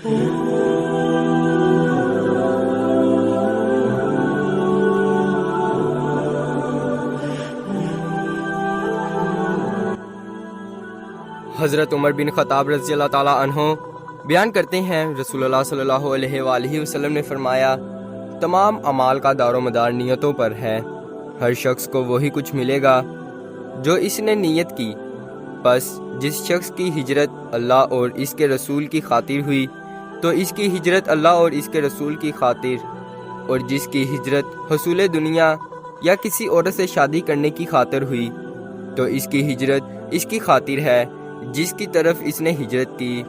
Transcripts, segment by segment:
حضرت عمر بن خطاب رضی اللہ تعالیٰ عنہ بیان کرتے ہیں، رسول اللہ صلی اللہ علیہ وآلہ وسلم نے فرمایا، تمام اعمال کا دار و مدار نیتوں پر ہے۔ ہر شخص کو وہی کچھ ملے گا جو اس نے نیت کی، پس جس شخص کی ہجرت اللہ اور اس کے رسول کی خاطر ہوئی تو اس کی ہجرت اللہ اور اس کے رسول کی خاطر، اور جس کی ہجرت حصول دنیا یا کسی عورت سے شادی کرنے کی خاطر ہوئی تو اس کی ہجرت اس کی خاطر ہے جس کی طرف اس نے ہجرت کی۔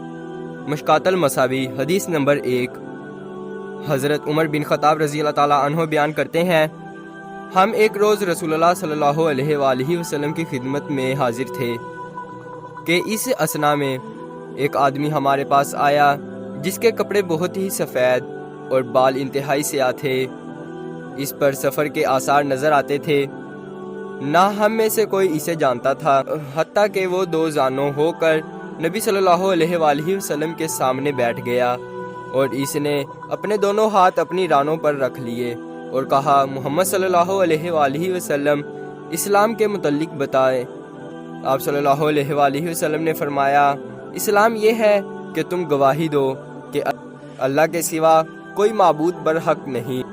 مشکات المصابیح حدیث نمبر 1۔ حضرت عمر بن خطاب رضی اللہ تعالیٰ عنہ بیان کرتے ہیں، ہم ایک روز رسول اللہ صلی اللہ علیہ وآلہ وسلم کی خدمت میں حاضر تھے کہ اس اثنا میں ایک آدمی ہمارے پاس آیا جس کے کپڑے بہت ہی سفید اور بال انتہائی سیاہ تھے۔ اس پر سفر کے آثار نظر آتے تھے، نہ ہم میں سے کوئی اسے جانتا تھا، حتیٰ کہ وہ دو زانوں ہو کر نبی صلی اللہ علیہ وآلہ وسلم کے سامنے بیٹھ گیا، اور اس نے اپنے دونوں ہاتھ اپنی رانوں پر رکھ لیے اور کہا، محمد صلی اللہ علیہ وآلہ وسلم اسلام کے متعلق بتائیں۔ آپ صلی اللہ علیہ وآلہ وسلم نے فرمایا، اسلام یہ ہے کہ تم گواہی دو کہ اللہ کے سوا کوئی معبود برحق نہیں،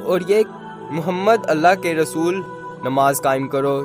اور یہ محمد اللہ کے رسول، نماز قائم کرو،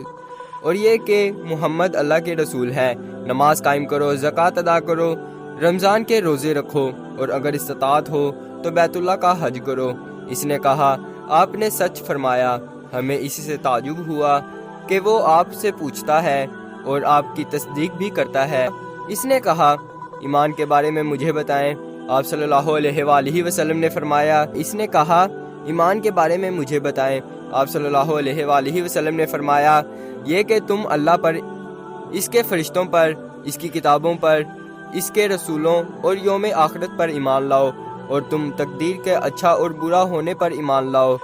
اور یہ کہ محمد اللہ کے رسول ہے، نماز قائم کرو، زکوٰۃ ادا کرو، رمضان کے روزے رکھو، اور اگر استطاعت ہو تو بیت اللہ کا حج کرو۔ اس نے کہا، آپ نے سچ فرمایا۔ ہمیں اسی سے تعجب ہوا کہ وہ آپ سے پوچھتا ہے اور آپ کی تصدیق بھی کرتا ہے۔ اس نے کہا، ایمان کے بارے میں مجھے بتائیں۔ آپ صلی اللہ علیہ وآلہ وسلم نے فرمایا، اس نے کہا، ایمان کے بارے میں مجھے بتائیں۔ آپ صلی اللہ علیہ وآلہ وسلم نے فرمایا، یہ کہ تم اللہ پر، اس کے فرشتوں پر، اس کی کتابوں پر، اس کے رسولوں اور یوم آخرت پر ایمان لاؤ، اور تم تقدیر کے اچھا اور برا ہونے پر ایمان لاؤ۔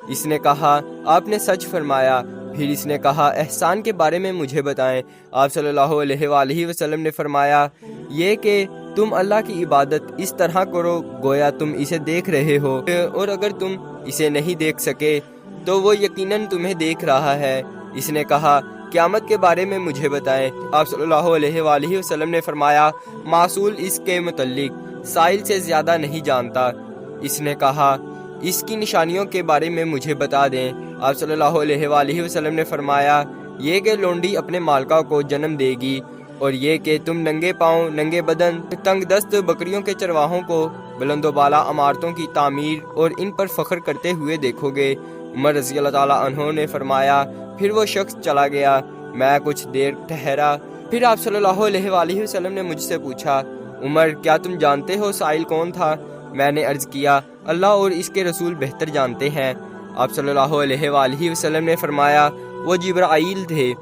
اس نے کہا، آپ نے سچ فرمایا۔ پھر اس نے کہا، احسان کے بارے میں مجھے بتائیں۔ آپ صلی اللہ علیہ وآلہ وسلم نے فرمایا، یہ کہ تم اللہ کی عبادت اس طرح کرو گویا تم اسے دیکھ رہے ہو، اور اگر تم اسے نہیں دیکھ سکے تو وہ یقیناً تمہیں دیکھ رہا ہے۔ اس نے کہا، قیامت کے بارے میں مجھے بتائیں۔ آپ صلی اللہ علیہ وآلہ وسلم نے فرمایا، معصول اس کے متعلق سائل سے زیادہ نہیں جانتا۔ اس نے کہا، اس کی نشانیوں کے بارے میں مجھے بتا دیں۔ آپ صلی اللہ علیہ وآلہ وسلم نے فرمایا، یہ کہ لونڈی اپنے مالکہ کو جنم دے گی، اور یہ کہ تم ننگے پاؤں، ننگے بدن، تنگ دست بکریوں کے چرواہوں کو بلند و بالا عمارتوں کی تعمیر اور ان پر فخر کرتے ہوئے دیکھو گے۔ عمر رضی اللہ تعالیٰ عنہ نے فرمایا، پھر وہ شخص چلا گیا، میں کچھ دیر ٹھہرا، پھر آپ صلی اللہ علیہ وآلہ وسلم نے مجھ سے پوچھا، عمر کیا تم جانتے ہو سائل کون تھا؟ میں نے عرض کیا، اللہ اور اس کے رسول بہتر جانتے ہیں۔ آپ صلی اللہ علیہ وآلہ وسلم نے فرمایا، وہ جبرائیل تھے،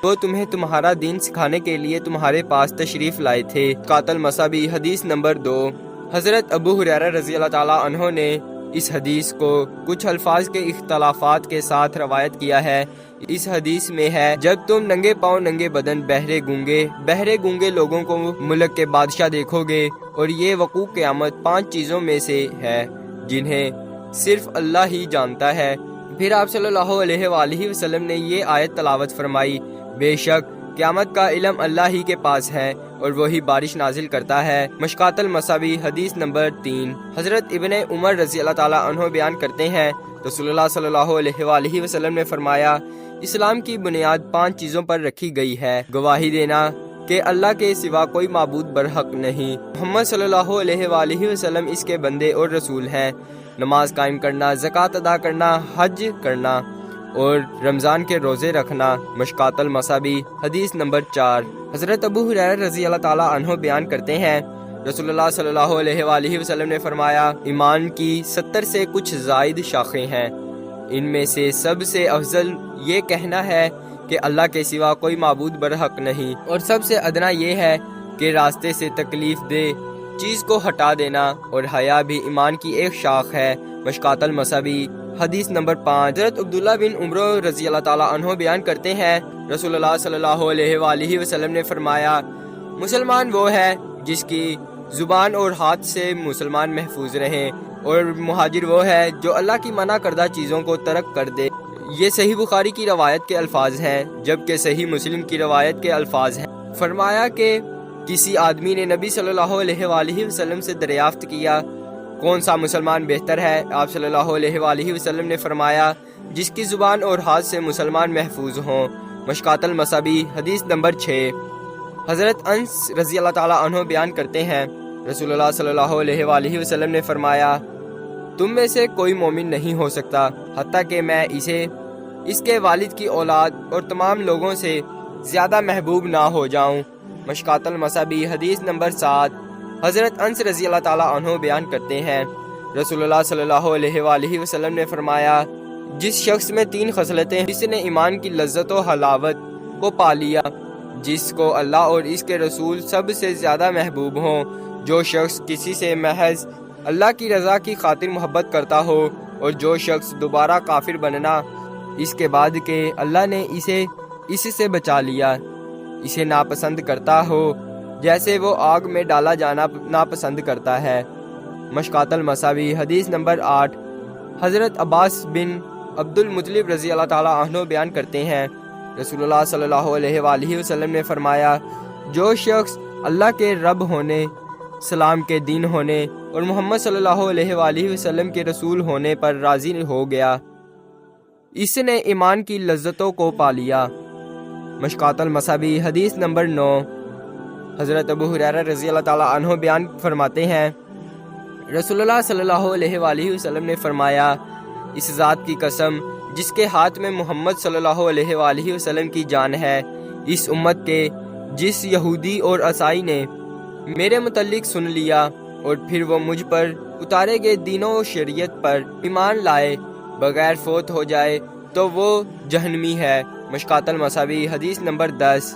وہ تمہیں تمہارا دین سکھانے کے لیے تمہارے پاس تشریف لائے تھے۔ قاتل مصابیح حدیث نمبر 2۔ حضرت ابو ہریرہ رضی اللہ تعالیٰ عنہ نے اس حدیث کو کچھ الفاظ کے اختلافات کے ساتھ روایت کیا ہے۔ اس حدیث میں ہے، جب تم ننگے پاؤں، ننگے بدن، بہرے گونگے لوگوں کو ملک کے بادشاہ دیکھو گے، اور یہ وقوع قیامت 5 چیزوں میں سے ہے جنہیں صرف اللہ ہی جانتا ہے۔ پھر آپ صلی اللہ علیہ وآلہ وسلم نے یہ آیت تلاوت فرمائی، بے شک قیامت کا علم اللہ ہی کے پاس ہے، اور وہی بارش نازل کرتا ہے۔ مشکات المصابیح حدیث نمبر 3۔ حضرت ابن عمر رضی اللہ تعالیٰ عنہ بیان کرتے ہیں، رسول اللہ صلی اللہ علیہ وآلہ وسلم نے فرمایا، اسلام کی بنیاد 5 چیزوں پر رکھی گئی ہے، گواہی دینا کہ اللہ کے سوا کوئی معبود برحق نہیں، محمد صلی اللہ علیہ وآلہ وسلم اس کے بندے اور رسول ہیں، نماز قائم کرنا، زکوٰۃ ادا کرنا، حج کرنا، اور رمضان کے روزے رکھنا۔ مشکات المصابیح حدیث نمبر 4۔ حضرت ابو ہریرہ رضی اللہ تعالیٰ عنہ بیان کرتے ہیں، رسول اللہ صلی اللہ علیہ وآلہ وسلم نے فرمایا، ایمان کی 70 سے کچھ زائد شاخیں ہیں، ان میں سے سب سے افضل یہ کہنا ہے کہ اللہ کے سوا کوئی معبود برحق نہیں، اور سب سے ادنا یہ ہے کہ راستے سے تکلیف دہ چیز کو ہٹا دینا، اور حیا بھی ایمان کی ایک شاخ ہے۔ مشکات المصابیح حدیث نمبر 5۔ حضرت عبداللہ بن عمر رضی اللہ تعالیٰ عنہ بیان کرتے ہیں، رسول اللہ صلی اللہ علیہ وآلہ وسلم نے فرمایا، مسلمان وہ ہے جس کی زبان اور ہاتھ سے مسلمان محفوظ رہیں، اور مہاجر وہ ہے جو اللہ کی منع کردہ چیزوں کو ترک کر دے۔ یہ صحیح بخاری کی روایت کے الفاظ ہیں، جبکہ صحیح مسلم کی روایت کے الفاظ ہیں۔ فرمایا کہ کسی آدمی نے نبی صلی اللہ علیہ وآلہ وسلم سے دریافت کیا کون سا مسلمان بہتر ہے؟ آپ صلی اللہ علیہ وآلہ وسلم نے فرمایا جس کی زبان اور ہاتھ سے مسلمان محفوظ ہوں۔ مشکات المصابیح حدیث نمبر 6۔ حضرت انس رضی اللہ تعالیٰ عنہ بیان کرتے ہیں رسول اللہ صلی اللہ علیہ وآلہ وسلم نے فرمایا تم میں سے کوئی مومن نہیں ہو سکتا حتیٰ کہ میں اسے، اس کے والد کی اولاد اور تمام لوگوں سے زیادہ محبوب نہ ہو جاؤں۔ مشکات المصابیح حدیث نمبر 7۔ حضرت انس رضی اللہ تعالیٰ عنہ بیان کرتے ہیں رسول اللہ صلی اللہ علیہ وآلہ وسلم نے فرمایا جس شخص میں 3 خصلتیں جس نے ایمان کی لذت و حلاوت کو پا لیا، جس کو اللہ اور اس کے رسول سب سے زیادہ محبوب ہوں، جو شخص کسی سے محض اللہ کی رضا کی خاطر محبت کرتا ہو، اور جو شخص دوبارہ کافر بننا اس کے بعد کہ اللہ نے اسے اس سے بچا لیا اسے ناپسند کرتا ہو جیسے وہ آگ میں ڈالا جانا ناپسند کرتا ہے۔ مشکات المصابیح حدیث نمبر 8۔ حضرت عباس بن عبد المطلب رضی اللہ تعالیٰ عنہ بیان کرتے ہیں رسول اللہ صلی اللہ علیہ وآلہ وسلم نے فرمایا جو شخص اللہ کے رب ہونے، اسلام کے دین ہونے اور محمد صلی اللہ علیہ وآلہ وسلم کے رسول ہونے پر راضی ہو گیا، اس نے ایمان کی لذتوں کو پا لیا۔ مشکات المصابیح حدیث نمبر 9۔ حضرت ابو ہریرہ رضی اللہ تعالیٰ عنہ بیان فرماتے ہیں رسول اللہ صلی اللہ علیہ وآلہ وسلم نے فرمایا اس ذات کی قسم جس کے ہاتھ میں محمد صلی اللہ علیہ وآلہ وسلم کی جان ہے، اس امت کے جس یہودی اور عیسائی نے میرے متعلق سن لیا اور پھر وہ مجھ پر اتارے گئے دین و شریعت پر ایمان لائے بغیر فوت ہو جائے تو وہ جہنمی ہے۔ مشکات المصابیح حدیث نمبر 10۔